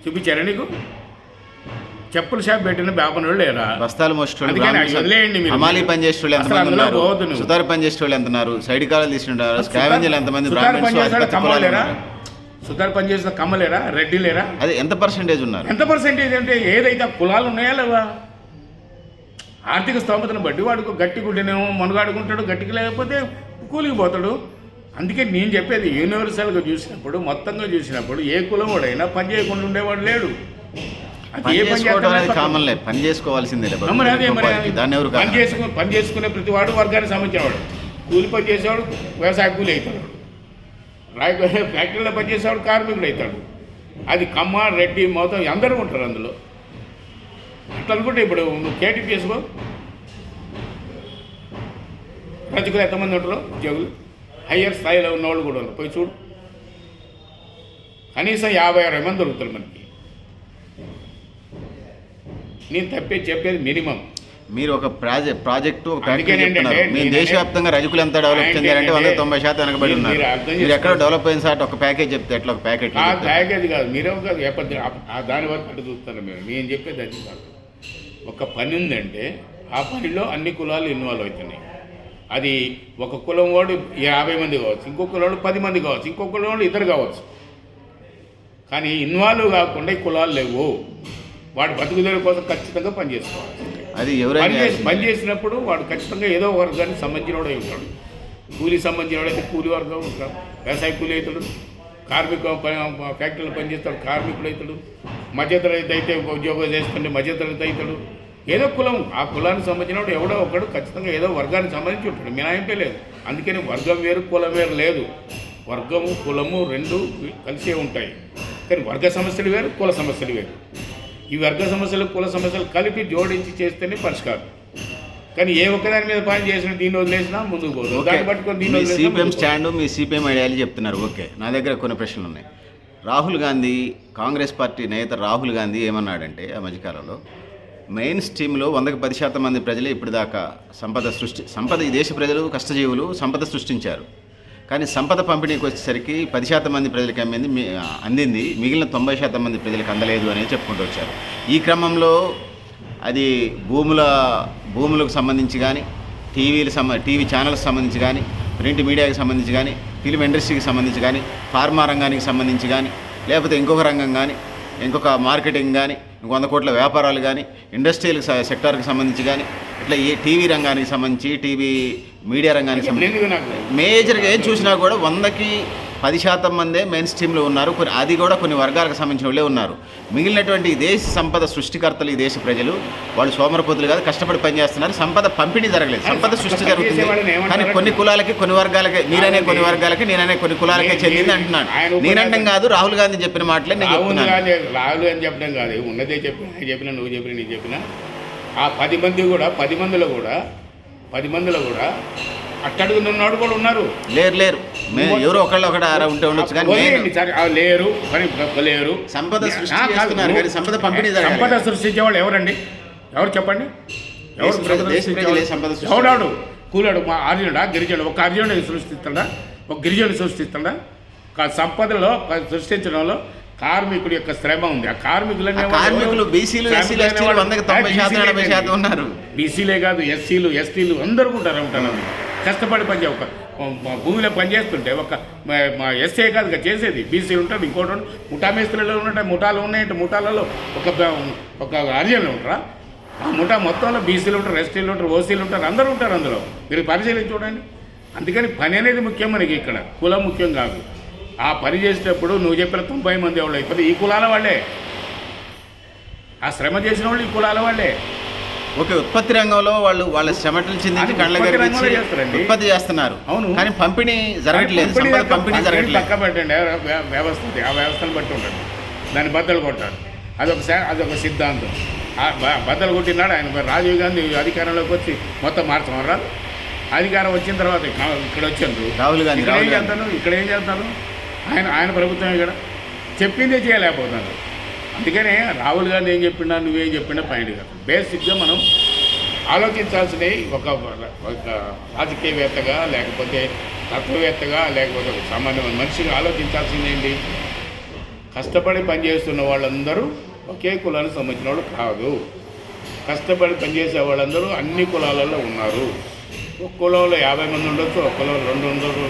చూపించారా నీకు? చెప్పుల షాప్ పెట్టిన బ్రాహ్మణులు లేరా? బస్తాలు మోసేటోళ్ళు, హమాలీ పని చేసేటోళ్ళు ఎంతమంది ఉన్నారు, సుతారు పని చేసేటోళ్ళు ఎంతున్నారు, సైడ్ కాలువలు తీసుకుంటారు, స్కావెంజర్లు ఎంతమంది, సుతారు పని చేసిన కమ్మలేరా, రెడ్డి లేరా? అది ఎంత పర్సెంటేజ్ ఉన్నారు? ఎంత పర్సెంటేజ్ అంటే ఏదైతే కులాలు ఉన్నాయా లేవా? ఆర్థిక స్తోమతను బట్టి వాడికి గట్టి గుడ్డనేమో మనుగాడుకుంటాడు, గట్టికి లేకపోతే కూలికి పోతాడు. అందుకే నేను చెప్పేది యూనివర్సల్గా చూసినప్పుడు, మొత్తంగా చూసినప్పుడు ఏ కులం వాడైనా పని చేయకుండా ఉండేవాడు లేడు. అది పని ఏ పని చేసుకోవడం అనేది చేస్తామో కామన్లే, పని చేసుకోవాల్సిందే మరి అదే మరి దాన్ని ఎవరు పని చేసుకునే ప్రతి వాడు వర్గానికి సంబంధించినవాడు. కూలి పని చేసేవాడు వ్యవసాయ కూలి అవుతాడు, ఫ్యాక్టరీలో పనిచేసేవాడు కార్మికుడు అవుతాడు. అది కమ్మ రెడ్డి మొత్తం అందరూ ఉంటారు అందులో. అట్లా అనుకుంటే ఇప్పుడు నువ్వు కేటీపీ చేసుకో, ప్రజలు ఎంతమంది ఉంటారో ఉద్యోగులు, హయ్యర్ స్థాయిలో ఉన్నవాళ్ళు కూడా ఉన్నారు. పోయి చూడు, కనీసం 50-60 మంది దొరుకుతారు మనకి. నేను చెప్పేది మినిమం. మీరు ఒక ప్రాజెక్టు ఒక ఫ్యాక్టరీ అందుకేనండి చెప్తున్నారు. మేము దేశవ్యాప్తంగా రజకులు ఎంత డెవలప్ చెందారంటే 190% వెనకబడి ఉన్నారు. మీరు ఎక్కడ డెవలప్ అయిన సార్ ఒక ప్యాకేజ్ చెప్తే ఎట్లా ఒక ప్యాకేజ్ ప్యాకేజ్ కాదు, మీరే దాని వరకు అటు చూస్తారు. నేను చెప్పేది అది కాదు. ఒక పని ఉందంటే ఆ పనిలో అన్ని కులాలు ఇన్వాల్వ్ అవుతున్నాయి. అది ఒక కులం వాడు 50 మంది కావచ్చు, ఇంకొక కులం వాడు 10 మంది కావచ్చు, ఇంకొక కులం వాడు 2 కావచ్చు. కానీ ఇన్వాల్వ్ కాకుండా ఈ కులాలు లేవు. వాడు బతుకుదల కోసం ఖచ్చితంగా పనిచేసుకోవాలి. అది ఎవరైనా పని చేసినప్పుడు వాడు ఖచ్చితంగా ఏదో వర్గానికి సంబంధించిన వాడే ఉంటాడు. కూలీ సంబంధించిన వాడైతే కూలీ వర్గం ఉంటాడు, వ్యవసాయ కూలీ అవుతాడు, కార్మిక ఫ్యాక్టరీలో పనిచేస్తాడు కార్మికుడు అవుతాడు, మధ్యతరగతి అయితే ఉద్యోగం చేస్తుంటే మధ్యతరగతి అవుతాడు. ఏదో కులం, ఆ కులానికి సంబంధించిన వాడు ఎవడో ఒకడు ఖచ్చితంగా ఏదో వర్గానికి సంబంధించి ఉంటాడు. మినహాయింపే లేదు. అందుకని వర్గం వేరు కులం వేరు లేదు. వర్గము కులము రెండు కలిసే ఉంటాయి. కానీ వర్గ సమస్యలు వేరు, కుల సమస్యలు వేరు. ఈ వర్గ సమస్యలు కుల సమస్యలు కలిపి జోడించి చేస్తేనే పరిష్కారం. కానీ ఏ ఒక్కదాని మీద పని చేసిన దీన్ని వదిలేసినా ముందుకు పోదు. దాన్ని పట్టుకొని దీన్ని సిపిఎం స్టాండ్, మీ సిపిఎం ఐడియాలజీ చెప్తున్నారు. ఓకే, నా దగ్గర కొన్ని ప్రశ్నలు ఉన్నాయి. రాహుల్ గాంధీ, కాంగ్రెస్ పార్టీ నేత రాహుల్ గాంధీ ఏమన్నాడంటే ఆ మధ్యకాలంలో మెయిన్ స్ట్రీమ్లో 100% మంది ప్రజలే ఇప్పటిదాకా సంపద ఈ దేశ ప్రజలు కష్టజీవులు సంపద సృష్టించారు. కానీ సంపద పంపిణీకి వచ్చేసరికి 10% మంది ప్రజలకు అందింది, మిగిలిన 90% మంది ప్రజలకు అందలేదు అనేది చెప్పుకుంటూ వచ్చారు. ఈ క్రమంలో అది భూములకు సంబంధించి కానీ, టీవీ ఛానల్కి సంబంధించి కానీ, ప్రింట్ మీడియాకి సంబంధించి కానీ, ఫిల్మ్ ఇండస్ట్రీకి సంబంధించి కానీ, ఫార్మా రంగానికి సంబంధించి కానీ, లేకపోతే ఇంకొక రంగం కానీ, ఇంకొక మార్కెటింగ్ కానీ, 100 కోట్ల వ్యాపారాలు కానీ, ఇండస్ట్రియల్ సెక్టార్కి సంబంధించి కానీ, ఇట్లా ఏ టీవీ రంగానికి సంబంధించి, టీవీ మీడియా రంగానికి సంబంధించి మేజర్గా ఏం చూసినా కూడా 100% మందే మెయిన్ స్ట్రీమ్లో ఉన్నారు. అది కూడా కొన్ని వర్గాలకు సంబంధించిన వాళ్ళే ఉన్నారు. మిగిలినటువంటి ఈ దేశ సంపద సృష్టికర్తలు ఈ దేశ ప్రజలు, వాళ్ళు సోమరపోతులు కాదు, కష్టపడి పనిచేస్తున్నారు. సంపద పంపిణీ జరగలేదు, సంపద సృష్టి జరుగుతుంది. కానీ కొన్ని కులాలకి, కొన్ని వర్గాలకి, మీరనే కొన్ని వర్గాలకి, నేననే కొన్ని కులాలకే చెందింది అంటున్నాను. నేనంటాం కాదు, రాహుల్ గాంధీ చెప్పిన మాటలే నేను చెప్తున్నాను. రాహుల్ గాంధీ చెప్పడం కాదు, ఉన్నదే చెప్పిన నువ్వు చెప్పిన నేను చెప్పిన ఆ 10 మందిలో కూడా అట్టడుగునున్నాడు కూడా ఉన్నారు. లేరు ఎవరో ఒకళ్ళు ఉంటే ఉండొచ్చు కానీ లేరు. సంపద సృష్టి సంపద పంపిణీ సంపద సృష్టించేవాళ్ళు ఎవరండి? ఎవరు చెప్పండి? ఎవడాడు? కూలాడు మా ఆర్జునుడా? గిరిజనుడు? ఒక ఆర్జునుడు సృష్టిస్తాడా? ఒక గిరిజనుడు సృష్టిస్తాడా? సంపదలో సృష్టించడంలో కార్మికుడి యొక్క శ్రమ ఉంది. ఆ కార్మికులు బీసీలు 90% ఉన్నారు. బీసీలే కాదు, ఎస్సీలు ఎస్టీలు అందరూ ఉంటారు. కష్టపడి పనిచే ఒక భూమిలో పనిచేస్తుంటే మా ఎస్ఏ కాదు చేసేది, బీసీలు ఉంటాడు, ఇంకోటి ముఠా మేస్త్రీలో ఉంటాయి, ముఠాలు ఉన్నాయంటే ముఠాలలో ఒక హరిజనులు ఉంటారా? ఆ ముఠా మొత్తంలో బీసీలు ఉంటారు, ఎస్టీలు ఉంటారు, ఓసీలు ఉంటారు, అందరూ ఉంటారు అందులో. మీరు పరిశీలించి చూడండి. అందుకని పని అనేది ముఖ్యం మనకి. ఇక్కడ కులం ముఖ్యం కాదు. ఆ పని చేసేటప్పుడు నువ్వు చెప్పిన 90 మంది వాళ్ళు అయిపోతే ఈ కులాల వాళ్ళే, ఆ శ్రమ చేసిన వాళ్ళు ఈ కులాల వాళ్ళే. ఓకే, ఉత్పత్తి రంగంలో వాళ్ళ శ్రమటలు చెందించి ఉత్పత్తి చేస్తున్నారు. అవును, కానీ పంపిణీ జరగట్లేదు. పంపిణీ జరగట్లేదు. పక్క పెట్టండి వ్యవస్థ, ఆ వ్యవస్థను బట్టి ఉంటాడు, దాన్ని బద్దలు కొట్టాడు. అదొక సిద్ధాంతం. బద్దలు కొట్టినాడు ఆయన. రాజీవ్ గాంధీ అధికారంలోకి వచ్చి మొత్తం మార్చమన్నారు. అధికారం వచ్చిన తర్వాత ఇక్కడ వచ్చారు రాహుల్ గాంధీ. ఇక్కడ ఏం చేస్తాను? ఆయన ప్రభుత్వం ఇక్కడ చెప్పిందే చేయలేకపోతున్నారు. అందుకనే రాహుల్ గాంధీ ఏం చెప్పినా నువ్వేం చెప్పినా పాయింట్ కాదు. బేసిక్గా మనం ఆలోచించాల్సినవి ఒక రాజకీయవేత్తగా, లేకపోతే తత్వవేత్తగా, లేకపోతే ఒక సామాన్య మనిషిగా ఆలోచించాల్సింది ఏంటి? కష్టపడి పనిచేస్తున్న వాళ్ళందరూ ఒకే కులానికి సంబంధించిన వాళ్ళు కాదు. కష్టపడి పనిచేసే వాళ్ళందరూ అన్ని కులాలలో ఉన్నారు. ఒక కులంలో 50 మంది ఉండొచ్చు, ఒక కులంలో 2 ఉండొచ్చు,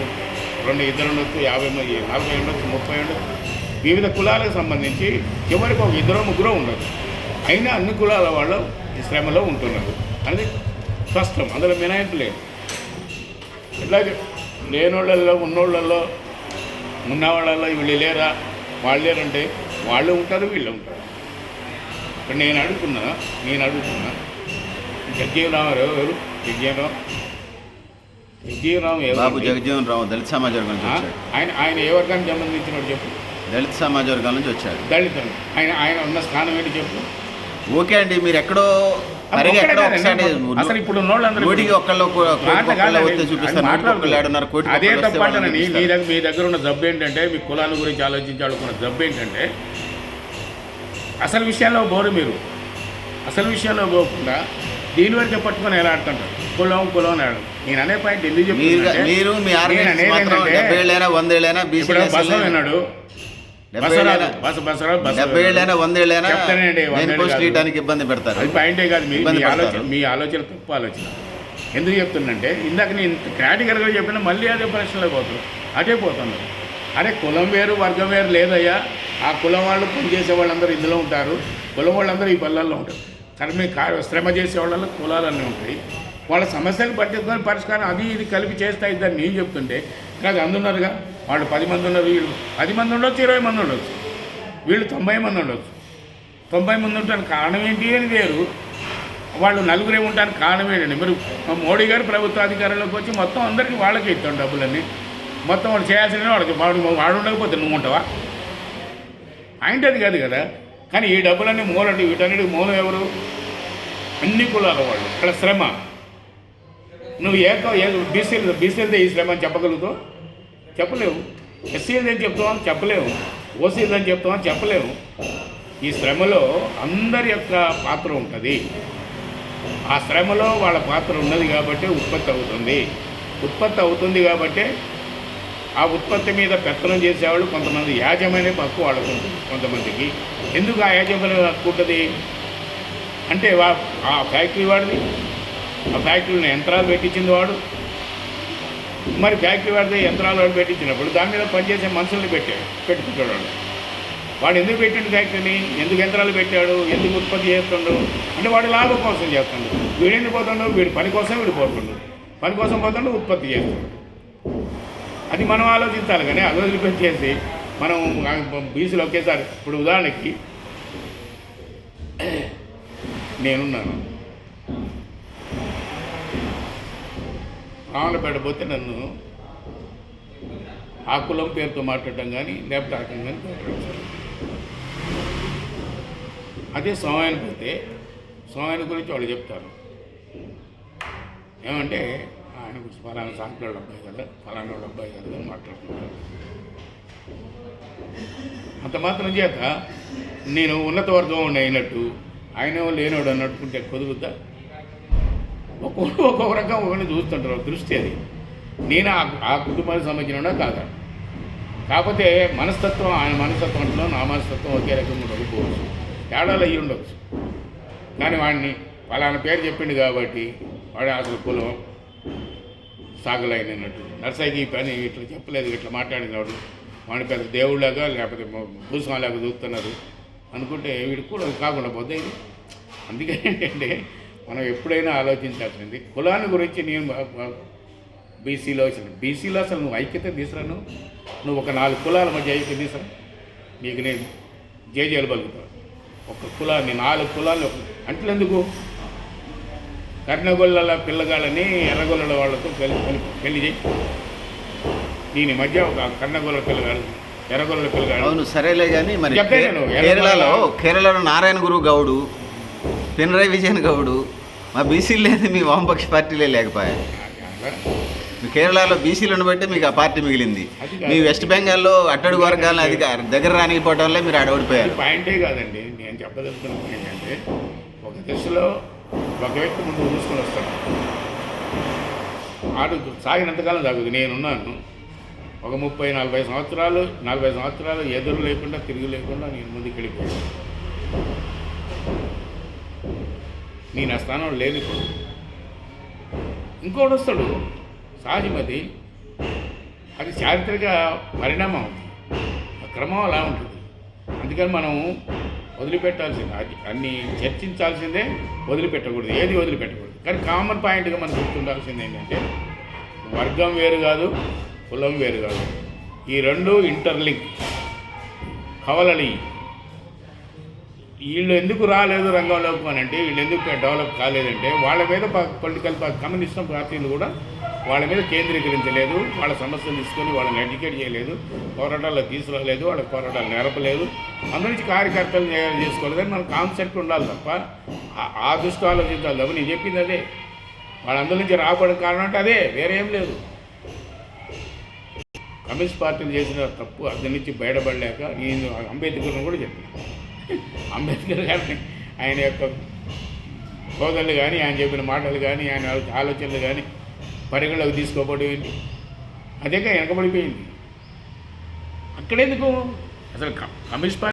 2 ఉండొచ్చు, 50 మంది, 40 ఉండొచ్చు, 30 ఉండొచ్చు. వివిధ కులాలకు సంబంధించి ఎవరికి ఒక 2-3 ఉండదు. అయినా అన్ని కులాల వాళ్ళు ఈ శ్రమలో ఉంటున్నారు. అది స్పష్టం, అందులో మినహాయింపు లేదు. ఇట్లాగే లేనోళ్ళల్లో ఉన్నోళ్ళల్లో ఉన్నవాళ్ళల్లో వీళ్ళు లేరా, వాళ్ళు లేరంటే వాళ్ళు ఉంటారు, వీళ్ళు ఉంటారు. ఇప్పుడు నేను అడుగుతున్నా జగ్జీవరావు ఎవరు జగ్జీవరావు బాబు జగజ్జీవన్ రావు దళిత సమాజ వర్గం నుంచి వచ్చాడు. ఆయన ఏ వర్గానికి సంబంధించినట్టు చెప్పు. దళిత సమాజ వర్గాల నుంచి వచ్చాడు. దళితులు ఆయన ఉన్న స్థానం ఏంటి చెప్పు. ఓకే అండి, మీరు ఎక్కడో అసలు ఇప్పుడు ఉన్నోళ్ళందరూ కోటికి ఒక్కళ్ళు చూపిస్తారు. అదే తప్పంటానని మీ దగ్గర ఉన్న జబ్బు ఏంటంటే, మీ కులాల గురించి ఆలోచించాలనుకున్న జబ్బు ఏంటంటే, అసలు విషయాల్లో పోరు మీరు. అసలు విషయాల్లో పోకుండా దీని వరకే పట్టుకొని ఎలా ఆడుతుంటారు. కులం అని ఆడు. నేను అనే పాయింట్ ఎందుకు చెప్తున్నాను, విన్నాడు ఇబ్బంది పెడతారు. అది పాయింటే కాదు. మీ ఆలోచన తప్పు ఆలోచన. ఎందుకు చెప్తుందంటే, ఇందాక నేను కేటగిరీగా చెప్పినా మళ్ళీ అదే ప్రశ్నలో పోతారు. అదే పోతున్నారు. అరే కులం వేరు వర్గం వేరు లేదయ్యా. ఆ కులం వాళ్ళు పనిచేసే వాళ్ళందరూ ఇందులో ఉంటారు, కులం వాళ్ళందరూ ఈ పల్లెల్లో ఉంటారు. కానీ మీ శ్రమ చేసే వాళ్ళలో కులాలన్నీ ఉంటాయి. వాళ్ళ సమస్యలు పట్టించుకొని పరిష్కారం అది ఇది కలిపి చేస్తా ఇద్దని నేను చెప్తుంటే, కాదు అందున్నారుగా వాళ్ళు 10 మంది ఉన్నారు, వీళ్ళు 10 మంది ఉండొచ్చు, 20 మంది ఉండొచ్చు, వీళ్ళు 90 మంది ఉండొచ్చు. 90 మంది ఉండడానికి కారణం ఏంటి అని వేరు, వాళ్ళు నలుగురే ఉండడానికి కారణం ఏంటండి. మరి మోడీ గారు ప్రభుత్వ అధికారంలోకి వచ్చి మొత్తం అందరికీ వాళ్ళకే ఇస్తాం డబ్బులన్నీ. మొత్తం వాడు చేయాల్సిన వాడు ఉండకపోతే నువ్వు ఉంటావా? పాయింట్ అది కాదు కదా. కానీ ఈ డబ్బులన్నీ మూలండి, వీటన్నిటికి మూలం ఎవరు? అన్ని కులాల వాళ్ళు. ఇక్కడ శ్రమ నువ్వు బీసీలదే ఈ శ్రమ అని చెప్పగలుగుతావు? చెప్పలేవు. ఎస్సీలదని చెప్తామని చెప్పలేము, ఓసీలని చెప్తామని చెప్పలేము. ఈ శ్రమలో అందరి యొక్క పాత్ర ఉంటుంది. ఆ శ్రమలో వాళ్ళ పాత్ర ఉన్నది కాబట్టి ఉత్పత్తి అవుతుంది కాబట్టి ఆ ఉత్పత్తి మీద పెత్తనం చేసేవాళ్ళు కొంతమంది యాజమాన్య హక్కు వాళ్ళకు ఉంటుంది. కొంతమందికి ఎందుకు ఆ యాజమాన్య హక్కు ఉంటుంది అంటే, ఆ ఫ్యాక్టరీ వాడిది, ఆ ఫ్యాక్టరీని యంత్రాలు పెట్టించింది వాడు. మరి ఫ్యాక్టరీ వాడితే యంత్రాలు వాడు పెట్టించినప్పుడు దాని మీద పనిచేసే మనుషుల్ని పెట్టుకుంటాడు. వాడు ఎందుకు పెట్టిండు ఫ్యాక్టరీని, ఎందుకు యంత్రాలు పెట్టాడు, ఎందుకు ఉత్పత్తి చేస్తుండు అంటే వాడు లాభం కోసం చేస్తుండు. వీడు ఎందుకు పోతుండవు, వీడి పని కోసం వీడు పోతుండు, పని కోసం పోతుండు, ఉత్పత్తి చేస్తుండు. అది మనం ఆలోచించాలి. కానీ అది వదిలిపెట్టేసి మనం బీసీలు ఒకేసారి, ఇప్పుడు ఉదాహరణకి నేనున్నాను, రావణపేట పోతే నన్ను ఆ కులం పేరుతో మాట్లాడటం కానీ లేకపోతే రకం కానీ మాట్లాడతారు. అదే సోమాయన పోతే సోమాయన గురించి వాళ్ళు చెప్తారు ఏమంటే, ఆయన గురించి ఫలానా సాంప్లాడు అబ్బాయి కదా, ఫలానా అబ్బాయి కదా అని మాట్లాడుతున్నారు. అంత మాత్రం చేత నేను ఉన్నత వర్గం అయినట్టు ఆయన లేనోడు అన్నట్టుకుంటే కుదురుద్దా? ఒక్కొక్క రకం ఒకరిని చూస్తుంటారు దృష్టి. అది నేను ఆ కుటుంబానికి సంబంధించిన కాదా. కాకపోతే మనస్తత్వం, ఆయన మనస్తత్వంలో నా మనస్తత్వం ఒకే రకంగా ఉండకపోవచ్చు, తేడాలు అయ్యి ఉండవచ్చు. కానీ వాడిని ఫలానా పేరు చెప్పిండు కాబట్టి వాడు అసలు కులం సాగలైనట్టు. నర్సయ్యకి ఈ పని ఇట్లా చెప్పలేదు, ఇట్లా మాట్లాడినవాడు వాడిని పెద్ద దేవుళ్ళగా లేకపోతే భూస్వామిలాగా చూస్తున్నారు అనుకుంటే వీడికి కూడా కాకుండా పోతే ఇది. అందుకని ఏంటంటే మనం ఎప్పుడైనా ఆలోచించాల్సింది కులాన్ని గురించి. నేను బీసీలో అసలు నువ్వు ఐక్యత తీసుకురాను, నువ్వు ఒక 4 కులాల మధ్య ఐక్యత తీసుకురా, నీకు నేను జేజేలు పలుకుతాను. ఒక కులాన్ని 4 కులాలు అంటే ఎందుకు? కర్ణగొల్ల పిల్లగాళ్ళని ఎర్రగొల్ల వాళ్ళతో పెళ్లి చేయి. దీని మధ్య ఒక కర్ణగొల్ల పిల్లగాడు ఎర్రగొల్ల పిల్లగాడు. అవును సరేలే కానీ మరి కేరళలో నారాయణ గురు గౌడు, పినరాయి విజయన్ గౌడు, మా బీసీలు లేదు, మీ వామపక్ష పార్టీలే లేకపోయా. కేరళలో బీసీలను బట్టి మీకు ఆ పార్టీ మిగిలింది. మీ వెస్ట్ బెంగాల్లో అట్టడుగు వర్గాలను అది దగ్గర రానిపోవటం వల్ల మీరు ఆడబడిపోయారు. పాయింటే కాదండి, నేను చెప్పదలుచుకున్నాను ఏంటంటే, ఒక దశలో ఒక వ్యక్తి ముందు చూసుకొని వస్తాను, ఆడు సాగినంతకాలం సాగుతుంది. నేనున్నాను ఒక 30-40 సంవత్సరాలు ఎదురు లేకుండా తిరిగి లేకుండా నేను ముందుకు వెళ్ళిపోయాను. నేను ఆ స్థానంలో లేదు. ఇప్పుడు ఇంకోటి వస్తాడు, సహజమది, అది చారిత్రక పరిణామం అవుతుంది, ఆ క్రమం అలా ఉంటుంది. అందుకని మనం వదిలిపెట్టాల్సిందే, అన్ని చర్చించాల్సిందే, వదిలిపెట్టకూడదు, ఏది వదిలిపెట్టకూడదు. కానీ కామన్ పాయింట్గా మనం గుర్తుండాల్సింది ఏంటంటే, వర్గం వేరు కాదు, కులం వేరు కాదు, ఈ రెండు ఇంటర్లింక్ కవలలి. వీళ్ళు ఎందుకు రాలేదు రంగంలోకి అని అంటే, వీళ్ళు ఎందుకు డెవలప్ కాలేదంటే వాళ్ళ మీద పొలిటికల్ కమ్యూనిస్ట్ పార్టీలు కూడా వాళ్ళ మీద కేంద్రీకరించలేదు, వాళ్ళ సమస్యలు తీసుకొని వాళ్ళని ఎడ్యుకేట్ చేయలేదు, పోరాటాల్లో తీసుకురాలేదు, వాళ్ళ పోరాటాలు నేర్పలేదు, అందు నుంచి కార్యకర్తలు చేసుకోలేదని మన కాన్సెప్ట్ ఉండాలి తప్ప ఆ దృష్టి ఆలోచించాలి తప్ప. నేను చెప్పింది అదే, వాళ్ళందరి నుంచి రాబడిన కారణం అంటే అదే, వేరే ఏం లేదు. కమ్యూనిస్ట్ పార్టీలు చేసిన తప్పు అక్కడి నుంచి బయటపడలేక నేను అంబేద్కర్ని కూడా చెప్పాను. అంబేద్కర్ గారిని ఆయన యొక్క సోదరులు కానీ, ఆయన చెప్పిన మాటలు కానీ, ఆయన ఆలోచనలు కానీ పరిగణలోకి తీసుకోబడి అదేగా వెనకబడిపోయింది. అక్కడెందుకు అసలు కమ్యూనిస్ట్ పార్టీ